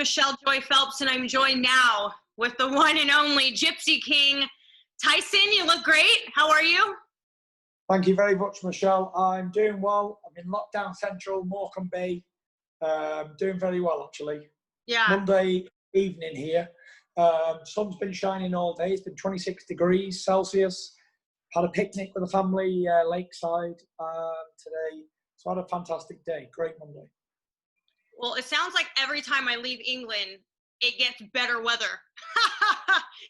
Michelle Joy Phelps, and I'm joined now with the one and only Gypsy King, Tyson. You look great. How are you? Thank you very much, Michelle. I'm doing well. I'm in lockdown central, Morecambe Bay. Doing very well, actually. Yeah. Monday evening here. Sun's been shining all day. It's been 26 degrees Celsius. Had a picnic with the family lakeside today. So I had a fantastic day. Great Monday. Well, it sounds like every time I leave England, it gets better weather.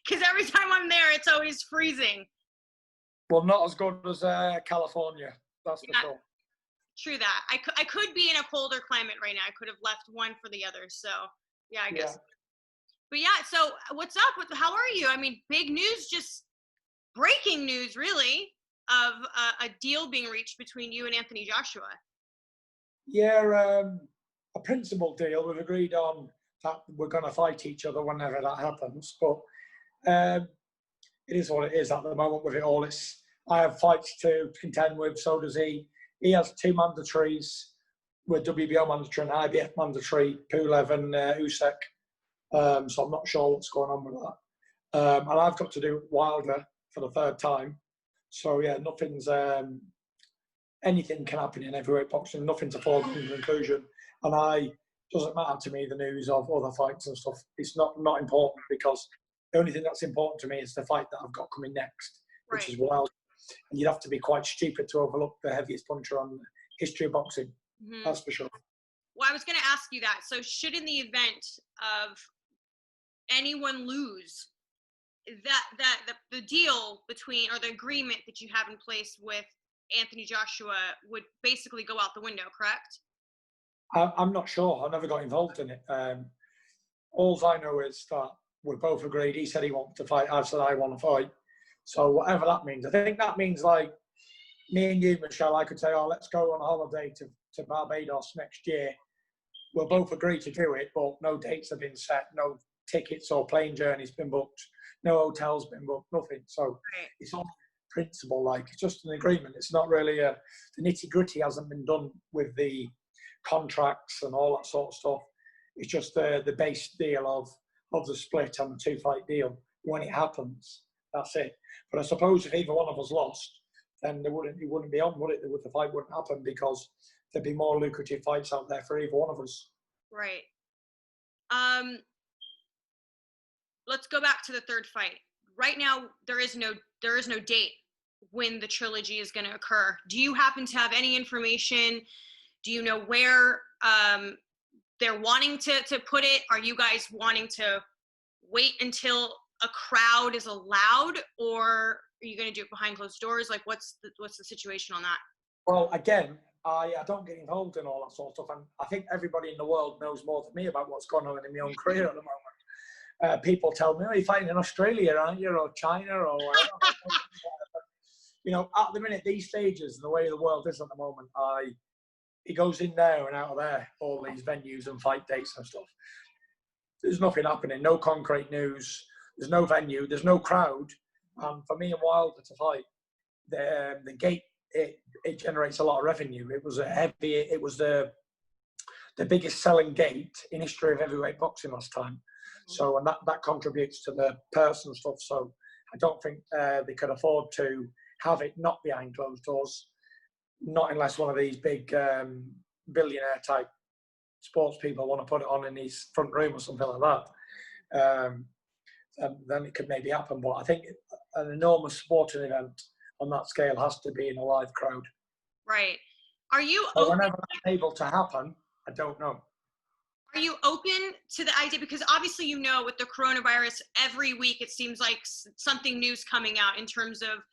Because every time I'm there, it's always freezing. Well, not as good as California. That's for sure. True that. I could be in a colder climate right now. I could have left one for the other. So, yeah, I guess. Yeah. But yeah, so what's up? How are you? I mean, big news, just breaking news, really, of a deal being reached between you and Anthony Joshua. Yeah, a principal deal. We've agreed on that we're going to fight each other whenever that happens. But it is what it is at the moment with it all. I have fights to contend with, so does he. He has two mandatories with WBO mandatory and IBF mandatory, Pulev and Usyk. So I'm not sure what's going on with that. And I've got to do Wilder for the third time. So yeah, nothing's anything can happen in heavyweight boxing. Nothing's a foregone conclusion. And doesn't matter to me the news of other fights and stuff. It's not important because the only thing that's important to me is the fight that I've got coming next, which is Wilder. And you'd have to be quite stupid to overlook the heaviest puncher on the history of boxing. Mm-hmm. That's for sure. Well, I was going to ask you that. So should in the event of anyone lose, the deal between, or the agreement that you have in place with Anthony Joshua would basically go out the window, correct? I'm not sure. I never got involved in it. All I know is that we both agreed. He said he wanted to fight. I said I want to fight. So whatever that means, I think that means like me and you, Michelle, I could say, oh, let's go on a holiday to Barbados next year. We'll both agree to do it, but no dates have been set, no tickets or plane journeys been booked, no hotels been booked, nothing. So it's all principle, like it's just an agreement. It's not really the nitty gritty hasn't been done with the contracts and all that sort of stuff. It's just the base deal of the split and the 2-fight deal. When it happens, that's it. But I suppose if either one of us lost, then it wouldn't be on, would it? The fight wouldn't happen because there'd be more lucrative fights out there for either one of us. Right. Let's go back to the third fight. Right now, there is no date when the trilogy is going to occur. Do you happen to have any information? Do you know where they're wanting to put it? Are you guys wanting to wait until a crowd is allowed, or are you going to do it behind closed doors? Like, what's the situation on that? Well, again, I don't get involved in all that sort of stuff, and I think everybody in the world knows more than me about what's going on in my own career at the moment. People tell me, "Oh, you're fighting in Australia, aren't you, or China, or whatever." You know, at the minute, these stages, the way the world is at the moment, it goes in there and out of there, all these venues and fight dates and stuff. There's nothing happening, no concrete news. There's no venue, there's no crowd. And for me and Wilder to fight, the gate, it generates a lot of revenue. It was the biggest selling gate in history of heavyweight boxing last time. So, and that contributes to the purse and stuff. So I don't think they could afford to have it not behind closed doors, not unless one of these big billionaire type sports people want to put it on in his front room or something like that. Then it could maybe happen. But I think an enormous sporting event on that scale has to be in a live crowd. Right. Are you open? Whenever that's able to happen, I don't know. Are you open to the idea? Because obviously, you know, with the coronavirus, every week it seems like something new's coming out in terms of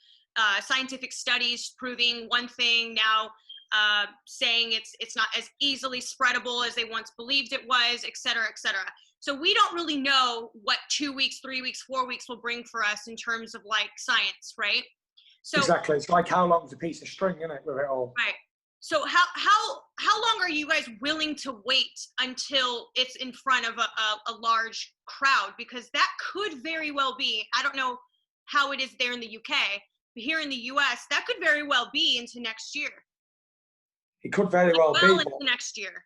scientific studies proving one thing, now saying it's not as easily spreadable as they once believed it was, et cetera, et cetera. So we don't really know what 2 weeks, 3 weeks, 4 weeks will bring for us in terms of like science, right? So exactly, it's like how long's a piece of string, isn't it, with it all? Right. So how long are you guys willing to wait until it's in front of a large crowd? Because that could very well be, I don't know how it is there in the UK, but here in the US, that could very well be into next year. It could very well be. Into next year.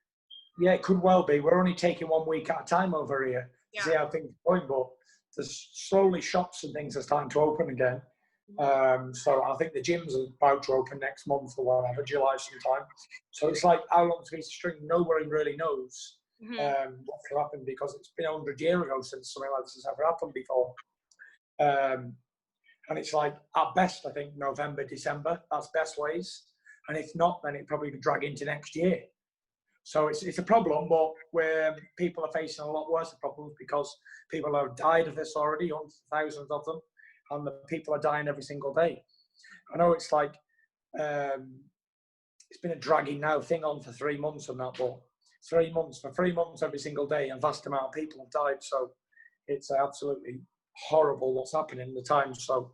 Yeah, it could well be. We're only taking 1 week at a time over here to Yeah. see how things are going, but there's slowly shops and things are starting to open again. So I think the gyms are about to open next month or whatever, July sometime. So it's like, how long's a piece of string? Nobody really knows what will happen, because it's been 100 years ago since something like this has ever happened before. And it's like, at best, I think November, December, that's best ways. And if not, then it probably could drag into next year. So it's a problem, but where people are facing a lot worse problems, because people have died of this already, hundreds of thousands of them, and the people are dying every single day. I know it's like, it's been a dragging now thing on for 3 months and that, but 3 months, for 3 months every single day, a vast amount of people have died. So it's absolutely horrible what's happening in the times. So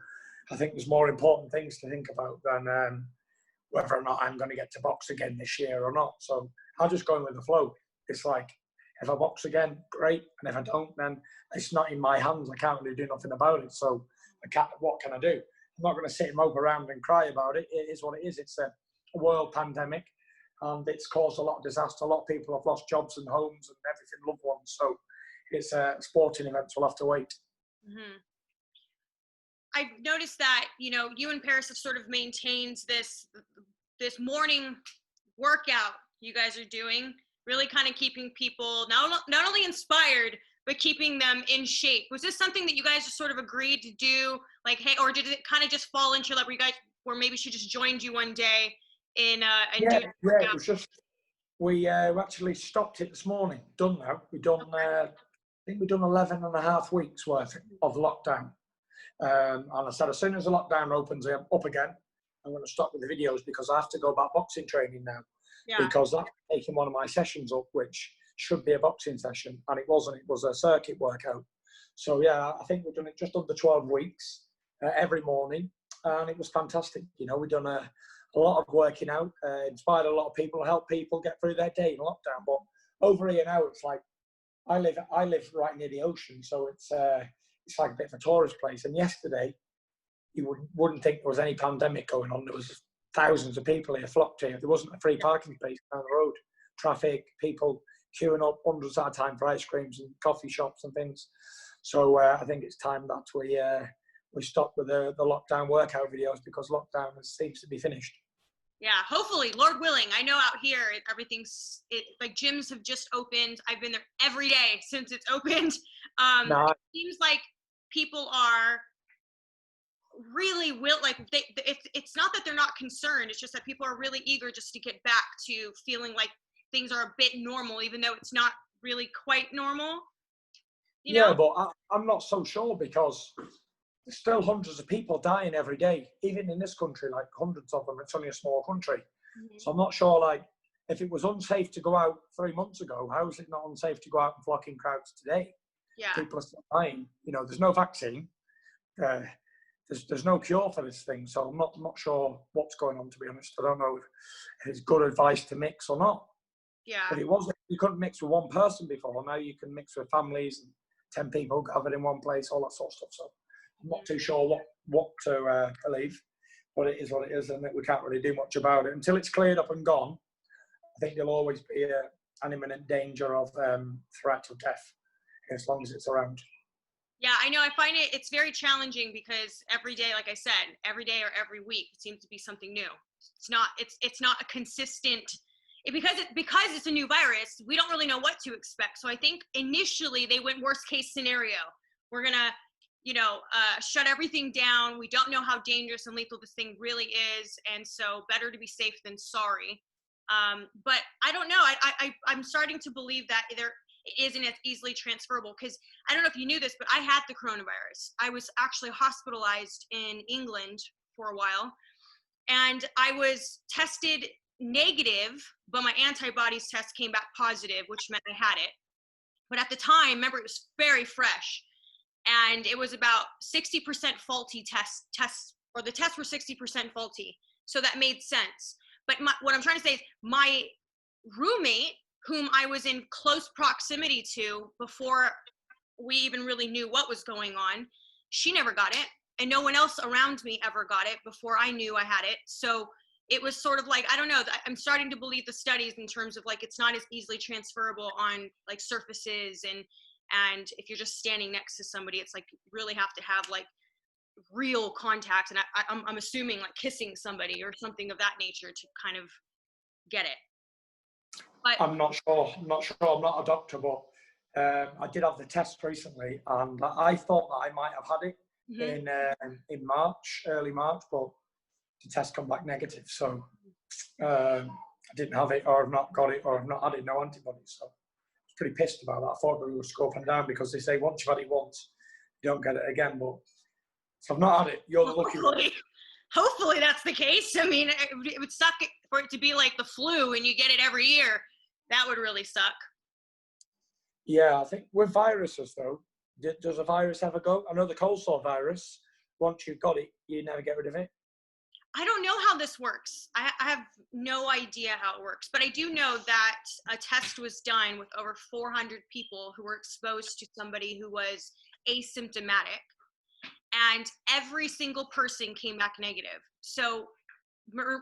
I think there's more important things to think about than whether or not I'm going to get to box again this year or not. So I'll just go in with the flow. It's like, if I box again, great. And if I don't, then it's not in my hands. I can't really do nothing about it. So what can I do? I'm not going to sit and mope around and cry about it. It is what it is. It's a world pandemic, and it's caused a lot of disaster. A lot of people have lost jobs and homes and everything, loved ones. So it's sporting events will have to wait. I've noticed that, you and Paris have sort of maintained this morning workout you guys are doing, really kind of keeping people not only inspired, but keeping them in shape. Was this something that you guys just sort of agreed to do? Like, hey, or did it kind of just fall into your lap where maybe she just joined you one day in doing a workout? It was just, we actually stopped it this morning. Done now. We've done, I think we've done 11 and a half weeks worth of lockdown. And I said, as soon as the lockdown opens up again, I'm going to stop with the videos, because I have to go back boxing training now. Yeah. Because that's taking one of my sessions up, which should be a boxing session, and it wasn't. It was a circuit workout. So yeah, I think we've done it just under 12 weeks every morning, and it was fantastic. We've done a lot of working out, inspired a lot of people, helped people get through their day in lockdown. But over here now, it's like, I live right near the ocean, so it's like a bit of a tourist place. And yesterday, you wouldn't think there was any pandemic going on. There was thousands of people here, flocked here. There wasn't a free parking space down the road. Traffic, people queuing up hundreds at a time for ice creams and coffee shops and things. So I think it's time that we stop with the lockdown workout videos, because lockdown seems to be finished. Yeah, hopefully, Lord willing. I know out here, everything's like gyms have just opened. I've been there every day since it's opened. It seems like people are really it's not that they're not concerned. It's just that people are really eager just to get back to feeling like things are a bit normal, even though it's not really quite normal. Yeah, but I'm not so sure, because there's still hundreds of people dying every day, even in this country, like hundreds of them. It's only a small country. So I'm not sure, like, if it was unsafe to go out 3 months ago, how is it not unsafe to go out and flock in crowds today? Yeah. People are still dying. There's no vaccine. There's no cure for this thing. So I'm not sure what's going on, to be honest. I don't know if it's good advice to mix or not. Yeah. But it wasn't. You couldn't mix with one person before. Now you can mix with families and 10 people gathered in one place, all that sort of stuff. So I'm not too sure what to believe, but it is what it is, and we can't really do much about it until it's cleared up and gone. I think there'll always be an imminent danger of threat of death as long as it's around. Yeah, I know. I find it's very challenging, because every day, like I said, every day or every week, it seems to be something new. It's not a consistent. Because it's a new virus, we don't really know what to expect. So I think initially they went worst case scenario. We're gonna, shut everything down. We don't know how dangerous and lethal this thing really is, and so better to be safe than sorry. But I don't know. I'm starting to believe that it isn't as easily transferable, because I don't know if you knew this, but I had the coronavirus. I was actually hospitalized in England for a while, and I was tested negative, but my antibodies test came back positive, which meant I had it. But at the time, remember, it was very fresh, and it was about 60% faulty tests, or the tests were 60% faulty. So that made sense. But what I'm trying to say is, my roommate, whom I was in close proximity to before we even really knew what was going on, she never got it, and no one else around me ever got it before I knew I had it. So it was sort of like, I don't know, I'm starting to believe the studies in terms of like, it's not as easily transferable on like surfaces, and if you're just standing next to somebody, it's like you really have to have like real contact. And I'm assuming like kissing somebody or something of that nature to kind of get it. But I'm not sure. I'm not sure. I'm not a doctor, but I did have the test recently, and I thought that I might have had it in March, early March, but the test come back negative. So I didn't have it, or I've not got it, or I've not had it, no antibodies. So I was pretty pissed about that. I thought we would go up and down, because they say once you've had it once, you don't get it again. But so I've not had it. You're the lucky one. Hopefully that's the case. I mean, it would suck for it to be like the flu and you get it every year. That would really suck. Yeah, I think with viruses though, does a virus ever go? I know the cold sore virus, once you've got it, you never get rid of it. I don't know how this works. I have no idea how it works, but I do know that a test was done with over 400 people who were exposed to somebody who was asymptomatic, and every single person came back negative. So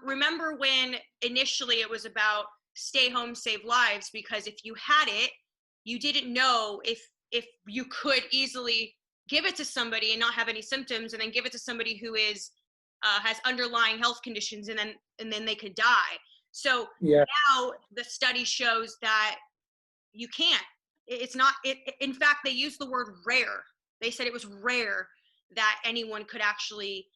remember when initially it was about stay home, save lives, because if you had it, you didn't know if you could easily give it to somebody and not have any symptoms, and then give it to somebody who is has underlying health conditions, and then they could die. So now the study shows that you can't. It's not. In fact, they used the word rare. They said it was rare that anyone could actually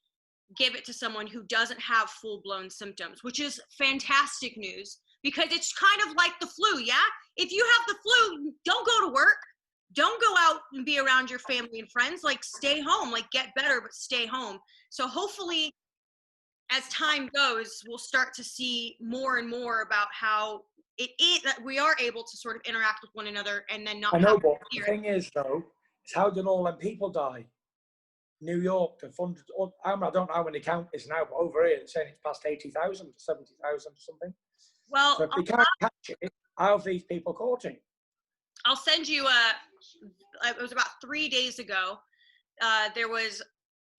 give it to someone who doesn't have full-blown symptoms, which is fantastic news, because it's kind of like the flu. Yeah, if you have the flu, don't go to work, don't go out and be around your family and friends. Like, stay home, like get better, but stay home. So hopefully as time goes, we'll start to see more and more about how it is that we are able to sort of interact with one another, and then not. I know, but the thing is though, is how did all them people die? New York, the funded, I don't know how many count is now, but over here it's saying it's past 80,000, 70,000 or something. Well, so if they can't catch it, how have these people caught it? I'll send you it was about 3 days ago. There was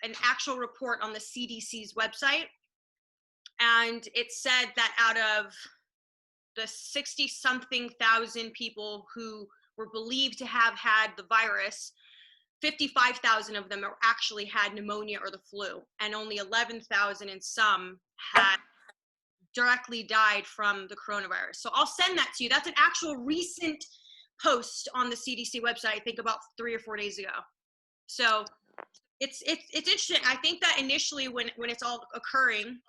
an actual report on the CDC's website, and it said that out of the 60-something thousand people who were believed to have had the virus, 55,000 of them actually had pneumonia or the flu, and only 11,000 and some had directly died from the coronavirus. So I'll send that to you. That's an actual recent post on the CDC website, I think about 3 or 4 days ago. So it's interesting. I think that initially when it's all occurring,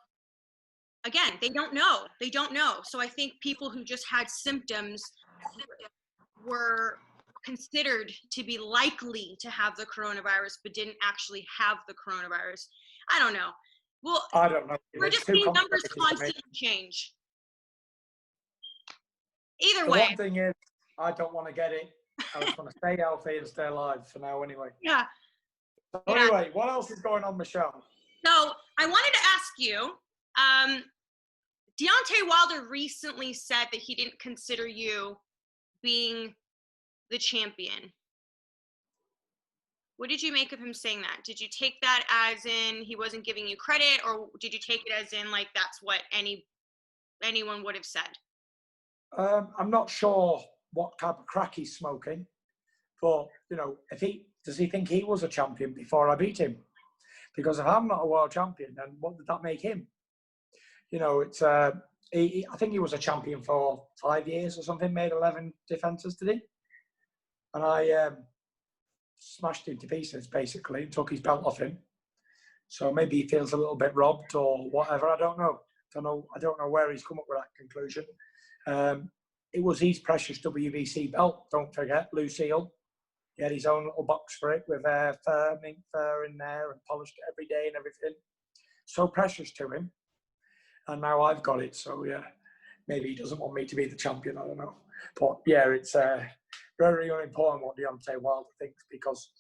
again, they don't know. So I think people who just had symptoms were considered to be likely to have the coronavirus, but didn't actually have the coronavirus. I don't know. Well, I don't know. We're just seeing numbers constantly change. Either way. One thing is, I don't want to get it. I just want to stay healthy and stay alive for now anyway. Yeah. So anyway, what else is going on, Michelle? So I wanted to ask you, Deontay Wilder recently said that he didn't consider you being the champion. What did you make of him saying that? Did you take that as in he wasn't giving you credit, or did you take it as in like that's what anyone would have said? I'm not sure what type of crack he's smoking, but you know, does he think he was a champion before I beat him? Because if I'm not a world champion, then what did that make him? You know, it's I think he was a champion for 5 years or something, made 11 defenses, did he? And I smashed him to pieces, basically, and took his belt off him. So maybe he feels a little bit robbed or whatever. I don't know. I don't know where he's come up with that conclusion. It was his precious WBC belt, don't forget, Lucille. He had his own little box for it with mink fur in there, and polished it every day and everything. So precious to him. And now I've got it, so yeah, maybe he doesn't want me to be the champion, I don't know. But yeah, it's very unimportant what Deontay Wilder thinks, because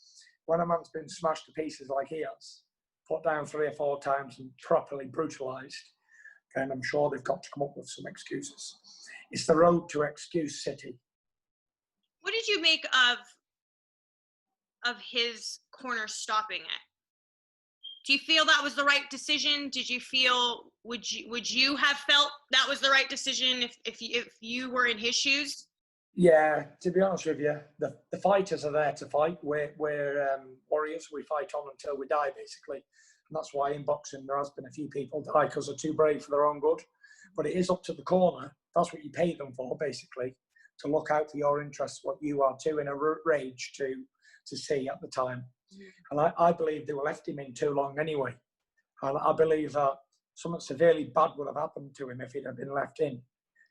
when a man's been smashed to pieces like he has, put down 3 or 4 times and properly brutalised, then I'm sure they've got to come up with some excuses. It's the road to excuse city. What did you make of his corner stopping it? Do you feel that was the right decision? Did you feel, would you have felt that was the right decision if you were in his shoes? Yeah, to be honest with you, the fighters are there to fight. We're warriors. We fight on until we die, basically. And that's why in boxing there has been a few people die because they're too brave for their own good. But it is up to the corner. That's what you pay them for, basically, to look out for your interests, what you are too in a rage to see at the time. And I believe they were left him in too long anyway. And I believe that something severely bad would have happened to him if he'd have been left in,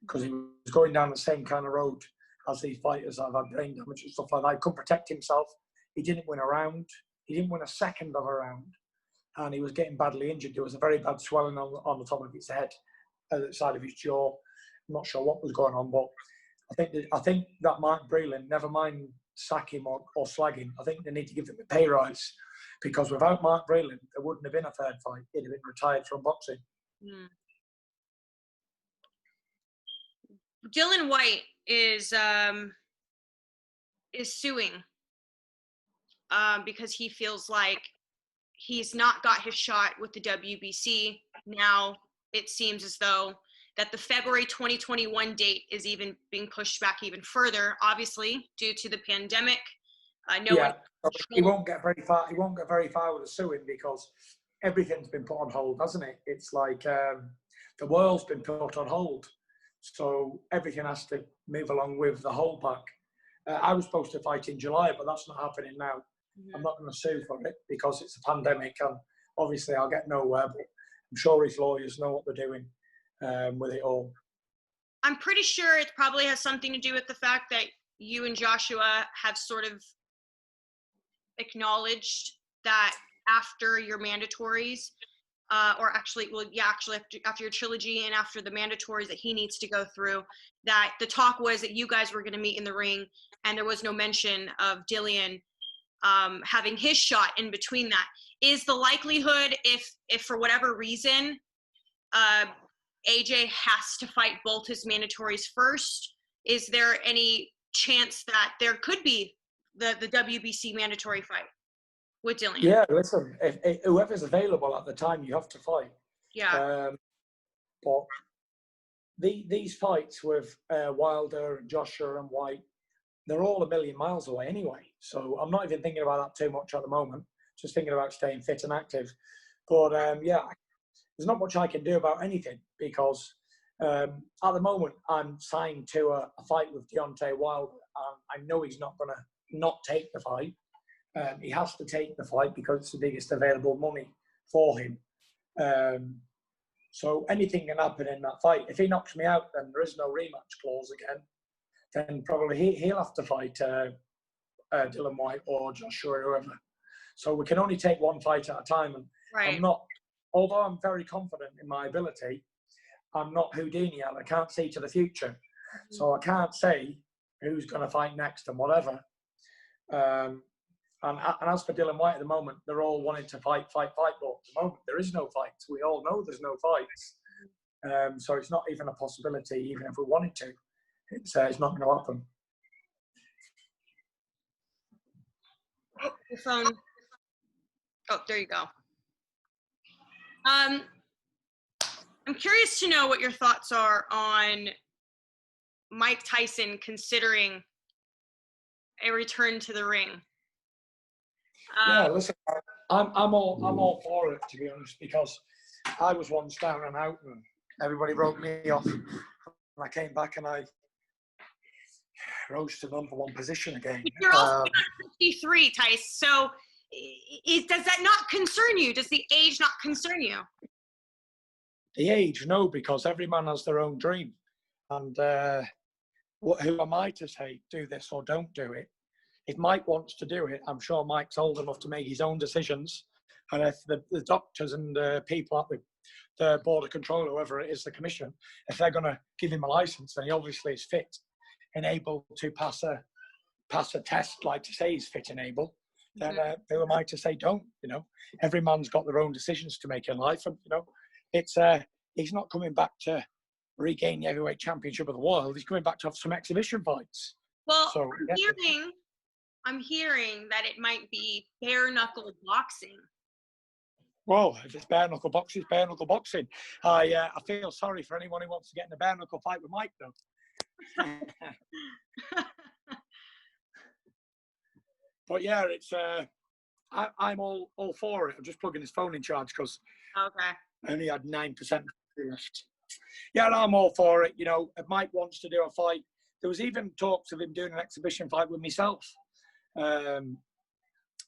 because he was going down the same kind of road as these fighters that have had brain damage and stuff like that. He couldn't protect himself. He didn't win a round. He didn't win a second of a round. And he was getting badly injured. There was a very bad swelling on the top of his head, at the side of his jaw. I'm not sure what was going on, but I think that Mark Breland, never mind sack him or slag him, I think they need to give him a pay rise, because without Mark Breland, there wouldn't have been a third fight. He'd have been retired from boxing. Dylan Whyte is suing because he feels like he's not got his shot with the WBC. Now it seems as though that the February 2021 date is even being pushed back even further, obviously due to the pandemic. He won't get very far. He won't get very far with the suing because everything's been put on hold, hasn't it? It's like the world's been put on hold, so everything has to move along with the whole pack. I was supposed to fight in July, but that's not happening now. I'm not going to sue for it because it's a pandemic, and obviously I'll get nowhere. But I'm sure his lawyers know what they're doing with it all. I'm pretty sure it probably has something to do with the fact that you and Joshua have sort of acknowledged that after your mandatories, after your trilogy and after the mandatories that he needs to go through, that the talk was that you guys were going to meet in the ring, and there was no mention of Dillian having his shot in between that. Is the likelihood, if for whatever reason, AJ has to fight both his mandatories first, is there any chance that there could be the WBC mandatory fight with Dillian? Yeah, listen, if whoever's available at the time, you have to fight. Yeah. But these fights with Wilder and Joshua and Whyte, they're all a million miles away anyway. So I'm not even thinking about that too much at the moment. Just thinking about staying fit and active. But there's not much I can do about anything because at the moment I'm signed to a fight with Deontay Wilder. I know he's not going to not take the fight. He has to take the fight because it's the biggest available money for him. So anything can happen in that fight. If he knocks me out, then there is no rematch clause again. Then probably he'll have to fight Dylan Whyte or Joshua or whoever. So we can only take one fight at a time. And right. Although I'm very confident in my ability, I'm not Houdini. I can't see to the future. So I can't say who's going to fight next and whatever. And as for Dylan Whyte at the moment, they're all wanting to fight. But at the moment, there is no fights. We all know there's no fights. So it's not even a possibility, even if we wanted to. It's not going to happen. Oh, your phone. Oh, there you go. I'm curious to know what your thoughts are on Mike Tyson considering a return to the ring. Yeah, listen, I'm all for it, to be honest, because I was once down and out, and everybody wrote me off. And I came back and I rose to number one position again. But you're also 53, Tyson. So does that not concern you? Does the age not concern you? The age, no, because every man has their own dream. And who am I to say, do this or don't do it? If Mike wants to do it, I'm sure Mike's old enough to make his own decisions. And if the doctors and people at the Board of Control, whoever it is, the commission, if they're going to give him a license, then he obviously is fit and able to pass a test, like to say he's fit and able. Then who am I to say don't? You know, every man's got their own decisions to make in life, and you know, it's he's not coming back to regain the heavyweight championship of the world. He's coming back to have some exhibition fights. Well, so, I'm hearing that it might be bare knuckle boxing. Well, if it's bare knuckle boxing, it's bare knuckle boxing. I feel sorry for anyone who wants to get in a bare knuckle fight with Mike, though. But yeah, it's I'm all for it. I'm just plugging his phone in charge because Okay. I only had 9% left. Yeah, I'm all for it. You know, if Mike wants to do a fight, there was even talks of him doing an exhibition fight with myself. I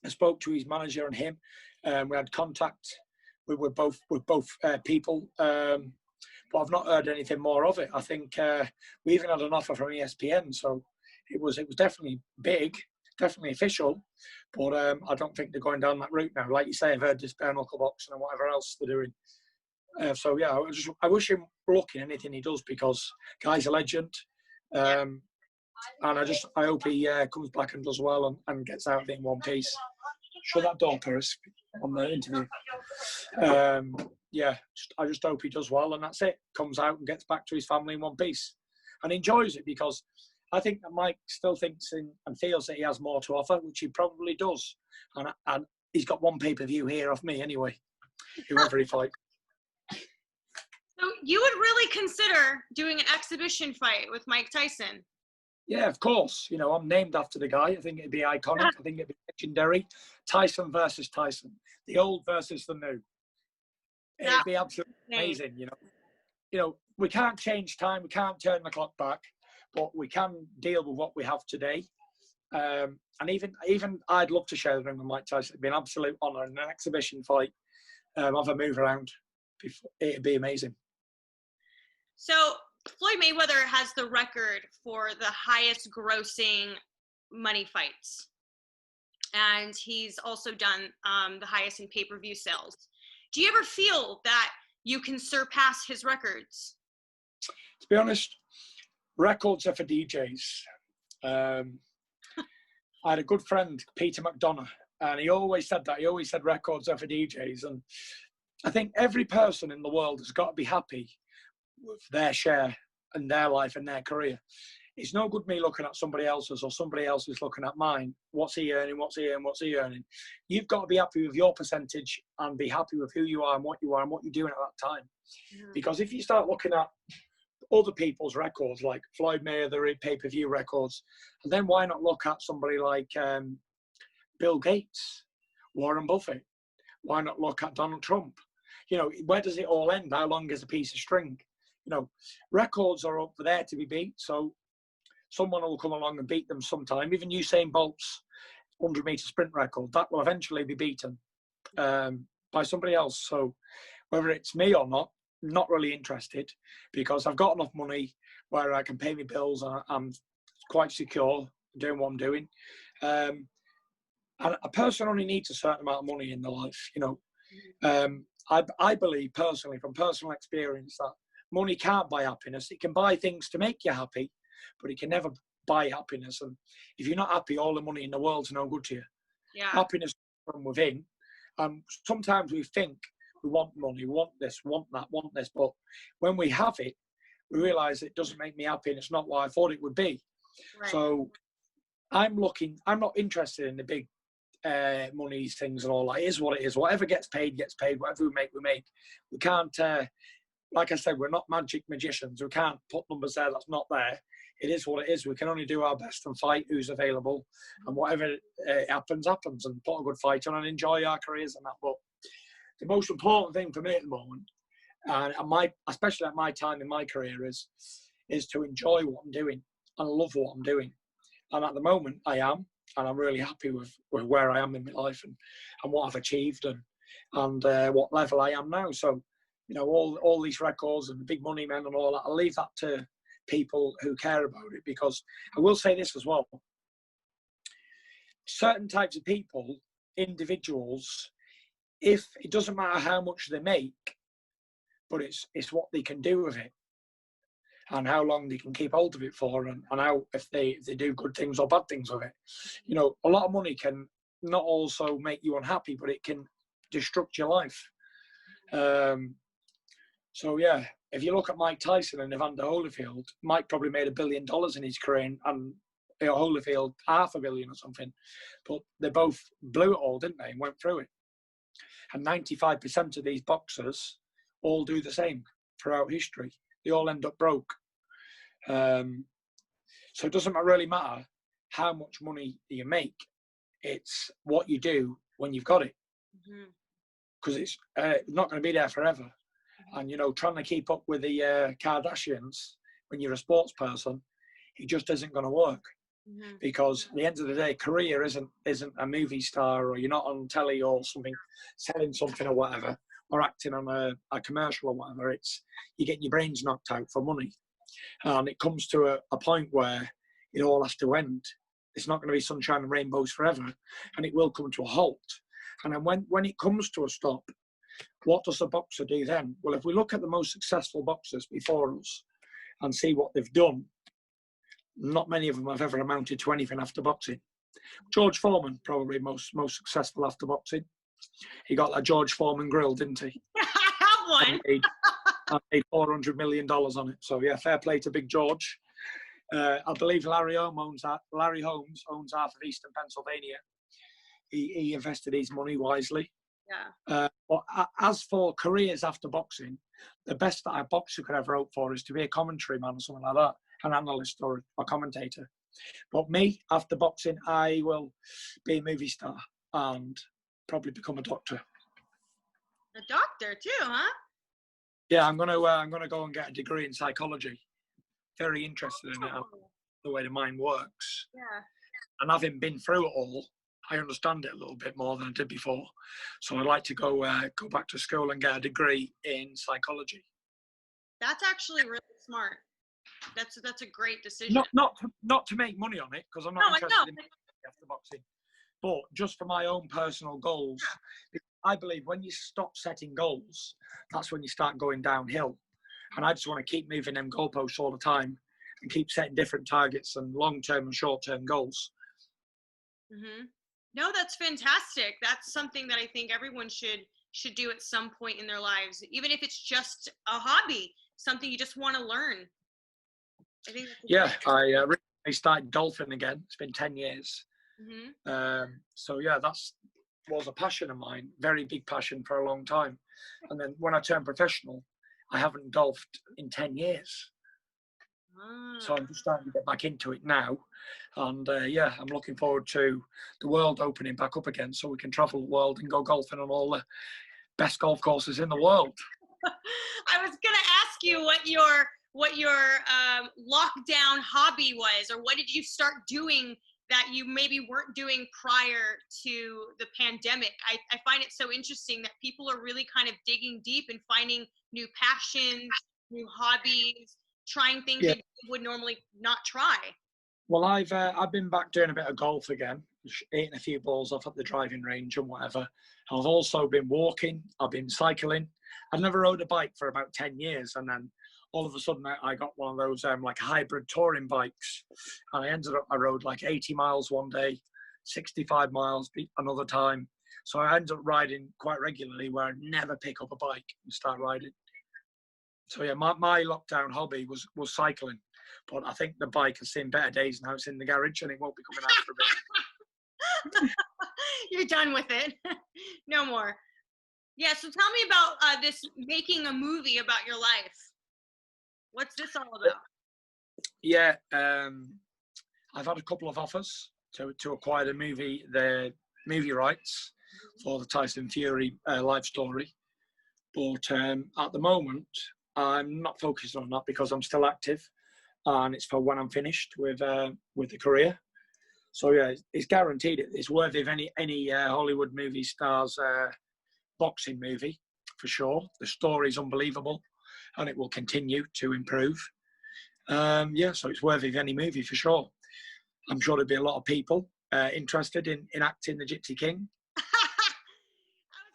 spoke to his manager and him. We had contact with both people, but I've not heard anything more of it. I think we even had an offer from ESPN, so it was definitely big, definitely official. But I don't think they're going down that route now. Like you say, I've heard this bare knuckle boxing and whatever else they're doing. So yeah, I wish him luck in anything he does because guy's a legend. And I hope he comes back and does well and gets out of it in one piece. Shut that door, Paris, on the interview. Yeah, I just hope he does well and that's it. Comes out and gets back to his family in one piece and enjoys it because I think that Mike still thinks and feels that he has more to offer, which he probably does. And he's got one pay-per-view here off me anyway, whoever he fights. So you would really consider doing an exhibition fight with Mike Tyson? Yeah, of course. You know, I'm named after the guy. I think it'd be iconic. I think it'd be legendary. Tyson versus Tyson. The old versus the new. It'd be absolutely amazing, you know. You know, we can't change time. We can't turn the clock back. But we can deal with what we have today. And even I'd love to share the ring with Mike Tyson. It'd be an absolute honour. In an exhibition fight, have a move around. It'd be amazing. So Floyd Mayweather has the record for the highest grossing money fights. And he's also done the highest in pay-per-view sales. Do you ever feel that you can surpass his records? To be honest, records are for DJs. I had a good friend, Peter McDonough, and he always said that. He always said records are for DJs. And I think every person in the world has got to be happy with their share in their life and their career. It's no good me looking at somebody else's or somebody else is looking at mine. What's he earning? What's he earning? What's he earning? You've got to be happy with your percentage and be happy with who you are and what you're doing at that time. Mm-hmm. Because if you start looking at other people's records, like Floyd Mayweather pay-per-view records, and then why not look at somebody like Bill Gates, Warren Buffett? Why not look at Donald Trump? You know, where does it all end? How long is a piece of string? You know, records are up there to be beat, so someone will come along and beat them sometime. Even Usain Bolt's 100-meter sprint record, that will eventually be beaten by somebody else. So whether it's me or not really interested because I've got enough money where I can pay my bills and I'm quite secure doing what I'm doing. And a person only needs a certain amount of money in their life, you know. I believe personally, from personal experience, that money can't buy happiness. It can buy things to make you happy, but it can never buy happiness. And if you're not happy, all the money in the world's no good to you. Yeah. Happiness from within. Sometimes we think we want money, we want this, want that, want this, but when we have it, we realise it doesn't make me happy and it's not what I thought it would be. Right. So I'm not interested in the big money things and all that. It is what it is. Whatever gets paid, gets paid. Whatever we make, we make. We can't, like I said, we're not magic magicians. We can't put numbers there that's not there. It is what it is. We can only do our best and fight who's available, and whatever happens, happens, and put a good fight on and enjoy our careers and that. But the most important thing for me at the moment, and especially at my time in my career, is to enjoy what I'm doing and love what I'm doing. And at the moment, I am, and I'm really happy with where I am in my life and what I've achieved and what level I am now. So, you know, all these records and the big money men and all that, I'll leave that to people who care about it, because I will say this as well. Certain types of people, individuals, if it doesn't matter how much they make, but it's what they can do with it and how long they can keep hold of it for, and how if they do good things or bad things with it. You know, a lot of money can not also make you unhappy, but it can destruct your life. So yeah, if you look at Mike Tyson and Evander Holyfield, Mike probably made $1 billion in his career, and Holyfield $500 million or something. But they both blew it all, didn't they, and went through it. And 95% of these boxers all do the same throughout history. They all end up broke. So it doesn't really matter how much money you make. It's what you do when you've got it. Because it's not going to be there forever. And, you know, trying to keep up with the Kardashians when you're a sports person, it just isn't going to work. Because at the end of the day, career isn't a movie star, or you're not on telly or something, selling something or whatever, or acting on a commercial or whatever. It's you're getting your brains knocked out for money. And it comes to a point where it all has to end. It's not going to be sunshine and rainbows forever, and it will come to a halt. And then when it comes to a stop, what does the boxer do then? Well, if we look at the most successful boxers before us and see what they've done, not many of them have ever amounted to anything after boxing. George Foreman, probably most successful after boxing. He got that George Foreman grill, didn't he? I have one. I made $400 million on it. So, yeah, fair play to Big George. I believe Larry Holmes owns half of Eastern Pennsylvania. He invested his money wisely. Yeah. But as for careers after boxing, the best that a boxer could ever hope for is to be a commentary man or something like that, an analyst or a commentator. But me, after boxing, I will be a movie star and probably become a doctor. A doctor too, huh? Yeah, I'm gonna go and get a degree in psychology. Very interested in it, the way the mind works. Yeah. And having been through it all, I understand it a little bit more than I did before. So I'd like to go back to school and get a degree in psychology. That's actually really smart. That's a great decision. Not to make money on it, because I'm not interested in after boxing, but just for my own personal goals. Yeah. I believe when you stop setting goals, that's when you start going downhill. And I just want to keep moving them goalposts all the time and keep setting different targets and long-term and short-term goals. No, that's fantastic. That's something that I think everyone should do at some point in their lives, even if it's just a hobby, something you just want to learn. I think. Yeah, I started golfing again. It's been 10 years. So yeah, was a passion of mine, very big passion for a long time. And then when I turned professional, I haven't golfed in 10 years. So I'm just starting to get back into it now. And yeah, I'm looking forward to the world opening back up again so we can travel the world and go golfing on all the best golf courses in the world. I was going to ask you what your lockdown hobby was, or what did you start doing that you maybe weren't doing prior to the pandemic. I find it so interesting that people are really kind of digging deep and finding new passions, new hobbies, trying things they would normally not try. Well, I've been back doing a bit of golf again, hitting a few balls off at the driving range and whatever. I've also been walking. I've been cycling. I've never rode a bike for about 10 years, and then all of a sudden I got one of those like hybrid touring bikes, and I rode like 80 miles one day, 65 miles another time. So I ended up riding quite regularly, where I'd never pick up a bike and start riding. So yeah, my lockdown hobby was cycling, but I think the bike has seen better days now. It's in the garage and it won't be coming out for a bit. You're done with it. No more. Yeah, so tell me about this making a movie about your life. What's this all about? Yeah, I've had a couple of offers to acquire the movie rights for the Tyson Fury life story. But at the moment, I'm not focused on that because I'm still active, and it's for when I'm finished with the career. So yeah, it's guaranteed. It's worthy of any Hollywood movie star's boxing movie for sure. The story's unbelievable, and it will continue to improve. Yeah, so it's worthy of any movie for sure. I'm sure there'll be a lot of people interested in acting the Gypsy King.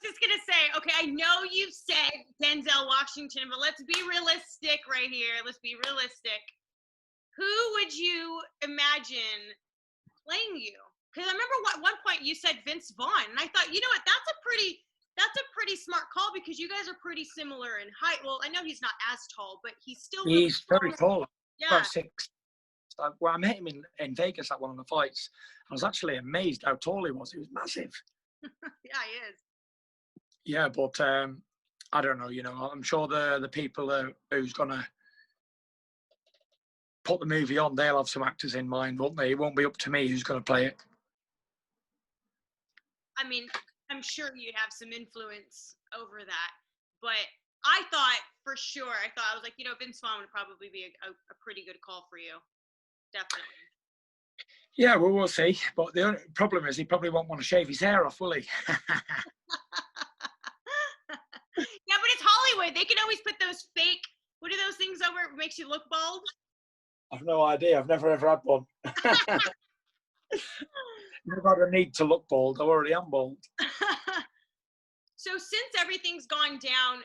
Just gonna say, okay, I know you've said Denzel Washington, but let's be realistic right here. Let's be realistic. Who would you imagine playing you? Because I remember at one point you said Vince Vaughn, and I thought, you know what, that's a pretty smart call because you guys are pretty similar in height. Well, I know he's not as tall, but he's still he's very tall. Yeah. 6'. Well, I met him in Vegas at one of the fights. I was actually amazed how tall he was. He was massive. Yeah, he is. Yeah, but I don't know. You know, I'm sure the people who's gonna put the movie on, they'll have some actors in mind, won't they? It won't be up to me who's going to play it. I mean, I'm sure you have some influence over that, but I thought for sure, I was like, you know, Vince Vaughn would probably be a pretty good call for you. Definitely. Yeah, well, we'll see. But the only problem is he probably won't want to shave his hair off, will he? Yeah, but it's Hollywood. They can always put those fake, what are those things over? It makes you look bald? I've no idea. I've never ever had one. Never had a need to look bald. I already am bald. So since everything's gone down,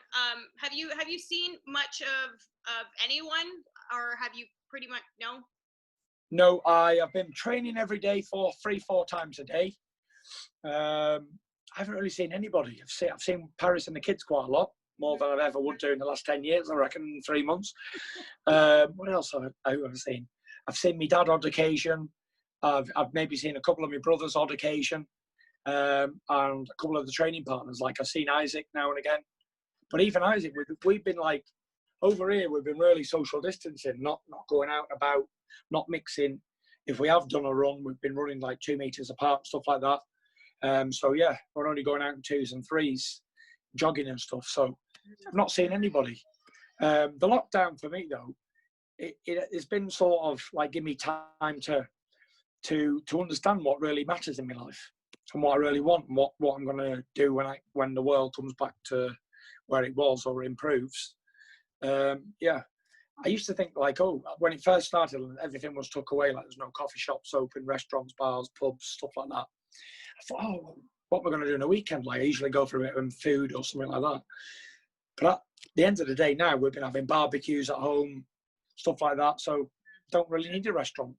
have you seen much of anyone, or have you pretty much no? No, I have been training every day for 3-4 times a day. I haven't really seen anybody. I've seen Paris and the kids quite a lot, more than I've ever would do in the last 10 years, I reckon, 3 months. What else have I seen? I've seen my dad odd occasion. I've maybe seen a couple of my brothers odd occasion, and a couple of the training partners. Like I've seen Isaac now and again. But even Isaac, we've been like, over here, we've been really social distancing, not going out and about, not mixing. If we have done a run, we've been running like 2 meters apart, stuff like that. So yeah, we're only going out in 2s and 3s, jogging and stuff. So I've not seen anybody. The lockdown for me though, it's been sort of like give me time to understand what really matters in my life and what I really want and what I'm going to do when the world comes back to where it was or improves. Yeah, I used to think like, oh, when it first started, everything was took away. Like there's no coffee shops open, restaurants, bars, pubs, stuff like that. I thought, oh, what am I going to do in a weekend? Like I usually go for a bit of food or something like that. But at the end of the day now, we've been having barbecues at home, stuff like that. So don't really need a restaurant.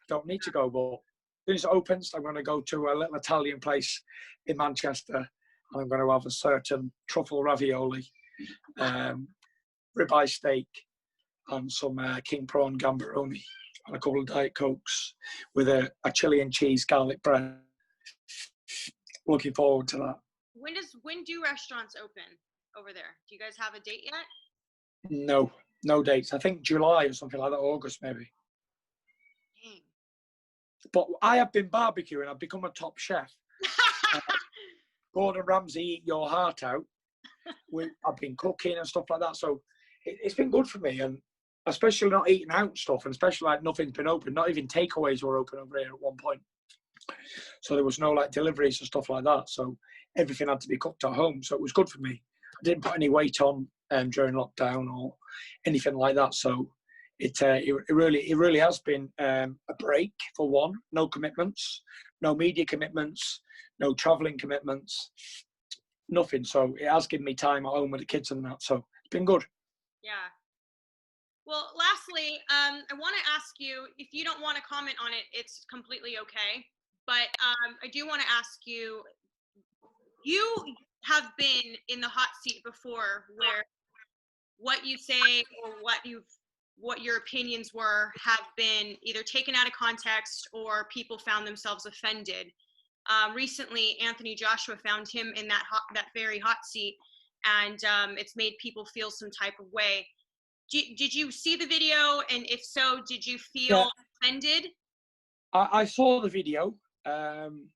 Don't need to go. But as soon as it opens, I'm going to go to a little Italian place in Manchester, and I'm going to have a certain truffle ravioli, ribeye steak, and some king prawn gambaroni, and a couple of Diet Cokes with a chili and cheese garlic bread. Looking forward to that. When do restaurants open over there? Do you guys have a date yet? No dates. I think July or something like that, August maybe. Dang. But I have been barbecuing. I've become a top chef. Gordon Ramsay, eat your heart out. I've been cooking and stuff like that. So it's been good for me. And especially not eating out stuff. And especially like nothing's been open. Not even takeaways were open over here at one point. So there was no like deliveries and stuff like that. So everything had to be cooked at home. So it was good for me. I didn't put any weight on during lockdown or anything like that. So it really has been a break for one. No commitments, no media commitments, no travelling commitments, nothing. So it has given me time at home with the kids and that. So it's been good. Yeah. Well, lastly, I want to ask you, if you don't want to comment on it, it's completely okay. But I do want to ask you, you have been in the hot seat before where what you say or what your opinions were have been either taken out of context or people found themselves offended. Recently, Anthony Joshua found him in that very hot seat, and it's made people feel some type of way. Did you see the video? And if so, did you feel offended? I saw the video. And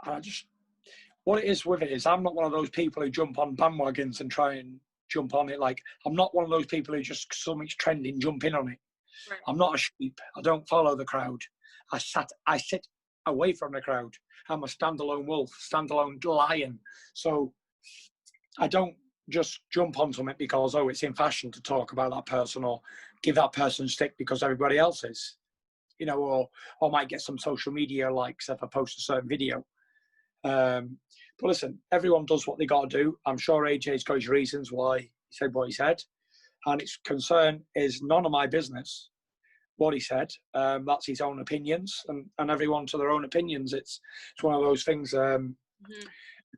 I just, what it is with it is I'm not one of those people who jump on bandwagons and try and jump on it. Like, I'm not one of those people who just something's trending, jump in on it. Right. I'm not a sheep. I don't follow the crowd. I sit away from the crowd. I'm a standalone wolf, standalone lion. So I don't just jump on something because, oh, it's in fashion to talk about that person or give that person stick because everybody else is, you know, or might get some social media likes if I post a certain video. But listen, everyone does what they got to do. I'm sure AJ's got his reasons why he said what he said. And its concern is none of my business what he said. That's his own opinions, and everyone to their own opinions. It's one of those things. I'm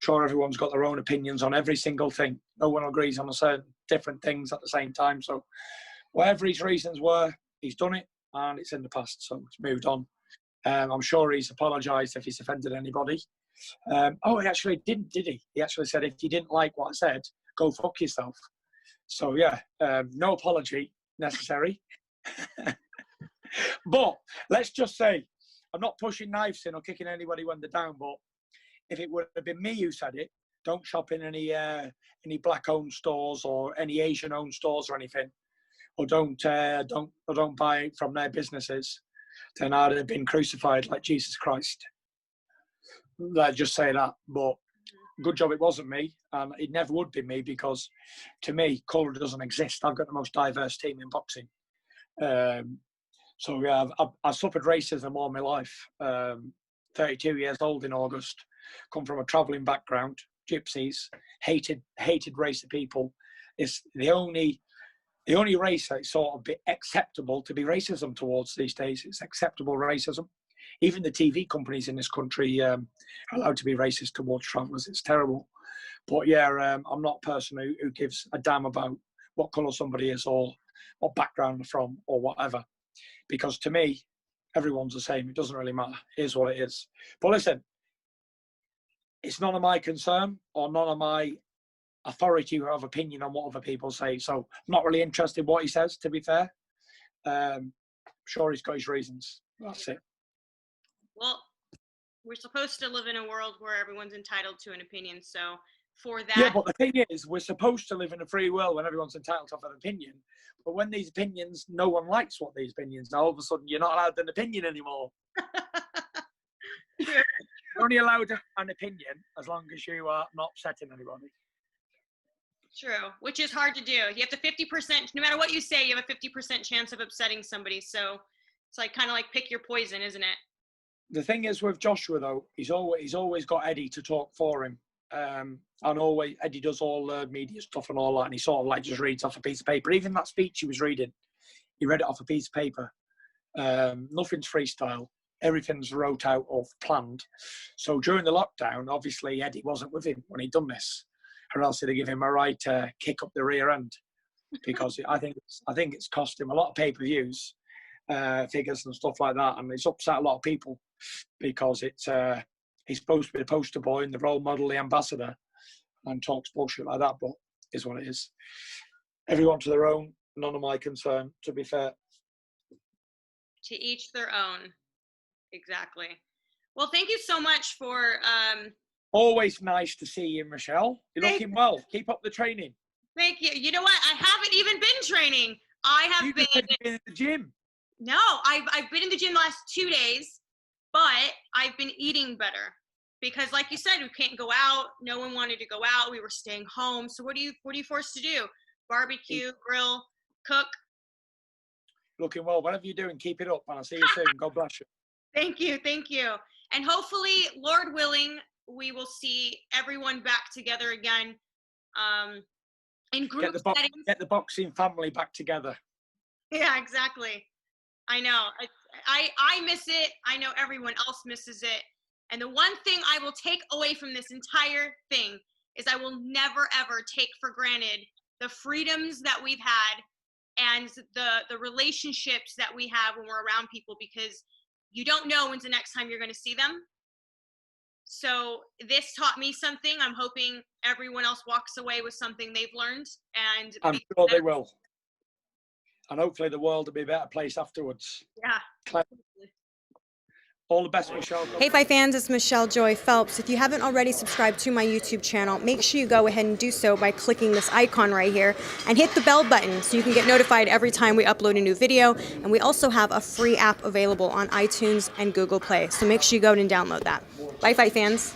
sure everyone's got their own opinions on every single thing. No one agrees on a certain different things at the same time. So whatever his reasons were, he's done it and it's in the past. So it's moved on. I'm sure he's apologised if he's offended anybody. Oh, he actually didn't, did he? He actually said, if you didn't like what I said, go fuck yourself. So yeah, no apology necessary. But let's just say, I'm not pushing knives in or kicking anybody when they're down, but if it would have been me who said it, don't shop in any black-owned stores or any Asian-owned stores or anything, or don't buy from their businesses, then I'd have been crucified like Jesus Christ. Let's just say that. But good job it wasn't me, and it never would be me, because to me, colour doesn't exist. I've got the most diverse team in boxing. So yeah, I've suffered racism all my life. 32 years old in August, come from a travelling background, gypsies, hated race of people. It's the only race that's sort of acceptable to be racism towards these days. It's acceptable racism. Even the TV companies in this country are allowed to be racist towards travellers. It's terrible. But yeah, I'm not a person who gives a damn about what colour somebody is or what background they're from or whatever. Because to me, everyone's the same. It doesn't really matter. It is what it is. But listen, it's none of my concern or none of my authority or have opinion on what other people say. So I'm not really interested in what he says, to be fair. Sure, he's got his reasons. That's it. Well, we're supposed to live in a world where everyone's entitled to an opinion. So for that. Yeah, but the thing is, we're supposed to live in a free world when everyone's entitled to have an opinion. But when these opinions, no one likes what these opinions are, all of a sudden you're not allowed an opinion anymore. You're only allowed an opinion as long as you are not upsetting anybody. True, which is hard to do. You have to 50%, no matter what you say, you have a 50% chance of upsetting somebody. So it's like kind of like pick your poison, isn't it? The thing is with Joshua, though, he's always got Eddie to talk for him. And always Eddie does all the media stuff and all that, and he sort of like just reads off a piece of paper. Even that speech he was reading, he read it off a piece of paper. Nothing's freestyle. Everything's wrote out or planned. So during the lockdown, obviously Eddie wasn't with him when he'd done this, or else he'd give him a right kick up the rear end, because I think it's cost him a lot of pay-per-views, figures and stuff like that, and it's upset a lot of people because it's he's supposed to be the poster boy and the role model, the ambassador, and talks bullshit like that, but is what it is. Everyone to their own, none of my concern, to be fair. To each their own. Exactly. Well, thank you so much for... Always nice to see you, Michelle. You're looking well. Keep up the training. Thank you. You know what? I haven't even been training. I have been in the gym. No, I've been in the gym the last 2 days, but I've been eating better because, like you said, we can't go out. No one wanted to go out. We were staying home. So what are you forced to do? Barbecue, grill, cook. Looking well. Whatever you're doing, keep it up, and I'll see you soon. God bless you. Thank you. And hopefully, Lord willing, we will see everyone back together again in group settings. Get the boxing family back together. Yeah, exactly. I know. I miss it. I know everyone else misses it. And the one thing I will take away from this entire thing is I will never, ever take for granted the freedoms that we've had and the relationships that we have when we're around people, because you don't know when's the next time you're going to see them. So this taught me something. I'm hoping everyone else walks away with something they've learned. And I'm sure they will. And hopefully the world will be a better place afterwards. Yeah. All the best, Michelle. Hey, Fight fans, it's Michelle Joy Phelps. If you haven't already subscribed to my YouTube channel, make sure you go ahead and do so by clicking this icon right here and hit the bell button so you can get notified every time we upload a new video. And we also have a free app available on iTunes and Google Play, so make sure you go and download that. Bye, Fight fans.